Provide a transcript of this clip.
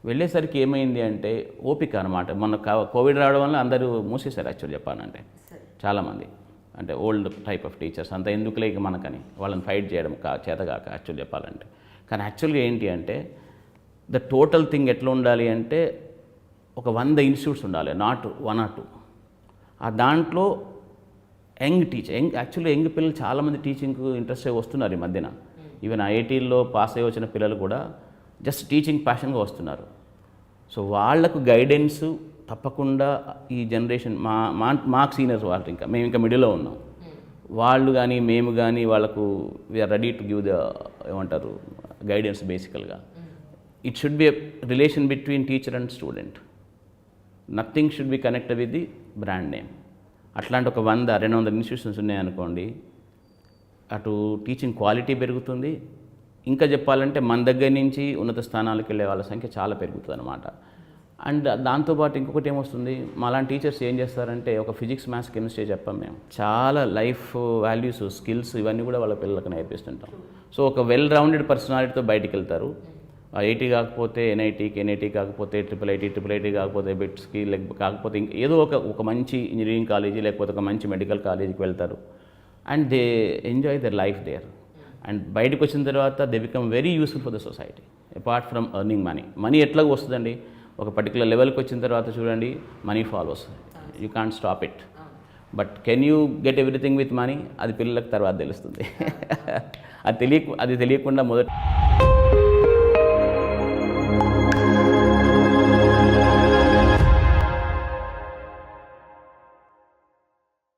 వెళ్ళేసరికి ఏమైంది అంటే ఓపిక అనమాట. మన కోవిడ్ రావడం వల్ల అందరూ మూసేశారు యాక్చువల్ చెప్పాలంటే చాలామంది. అంటే ఓల్డ్ టైప్ ఆఫ్ టీచర్స్ అంత ఎందుకులే ఇక మనకని వాళ్ళని ఫైట్ చేయడం చేతగాక యాక్చువల్ చెప్పాలంటే. కానీ యాక్చువల్గా ఏంటి అంటే ద టోటల్ థింగ్ ఎట్లా ఉండాలి అంటే ఒక 100 ఇన్స్టిట్యూట్స్ ఉండాలి, నాట్ 1 or 2. ఆ దాంట్లో యాక్చువల్లీ యంగ్ పిల్లలు చాలామంది టీచింగ్కు ఇంట్రెస్ట్ వస్తున్నారు ఈ మధ్యన. ఈవెన్ ఐఐటీల్లో పాస్ అయ్యి వచ్చిన పిల్లలు కూడా జస్ట్ టీచింగ్ ప్యాషన్గా వస్తున్నారు. సో వాళ్లకు గైడెన్స్ తప్పకుండా ఈ జనరేషన్ మాకు సీనియర్స్ వాళ్ళు మేము ఇంకా మిడిల్లో ఉన్నాం, వాళ్ళు కానీ మేము కానీ వాళ్ళకు we are ready to give the ఏమంటారు గైడెన్స్. బేసికల్గా it should be a relation between teacher and student. Nothing should be connected with the brand name. అట్లాంటి ఒక 100-200 ఇన్స్టిట్యూషన్స్ ఉన్నాయనుకోండి, అటు టీచింగ్ క్వాలిటీ పెరుగుతుంది, ఇంకా చెప్పాలంటే మన దగ్గర నుంచి ఉన్నత స్థానాలకు వెళ్ళే వాళ్ళ సంఖ్య చాలా పెరుగుతుంది అనమాట. అండ్ దాంతోపాటు ఇంకొకటి ఏమొస్తుంది, మాలాంటి టీచర్స్ ఏం చేస్తారంటే ఒక ఫిజిక్స్, మ్యాథ్స్, కెమిస్ట్రీ చెప్పాం మేము, చాలా లైఫ్ వాల్యూస్, స్కిల్స్ ఇవన్నీ కూడా వాళ్ళ పిల్లలకు నేర్పిస్తుంటాం. సో ఒక వెల్ రౌండెడ్ పర్సనాలిటీతో బయటికి వెళ్తారు. ఐఐటీ కాకపోతే ఎన్ఐటీకి, ఎన్ఐటీ కాకపోతే ట్రిపుల్ ఐటీ కాకపోతే బిట్స్కి, కాకపోతే ఏదో ఒక మంచి ఇంజనీరింగ్ కాలేజీ లేకపోతే ఒక మంచి మెడికల్ కాలేజీకి వెళ్తారు. And they enjoy their life there. And బయటకు వచ్చిన తర్వాత they become very useful for the society apart from earning money ఎట్లాగో వస్తుందండి. ఒక పర్టికులర్ లెవెల్కి వచ్చిన తర్వాత చూడండి money follows, you can't stop it. But can you get everything with money, అది పిల్లలకు తర్వాత తెలుస్తుంది. అది తెలియకుండా మొదటి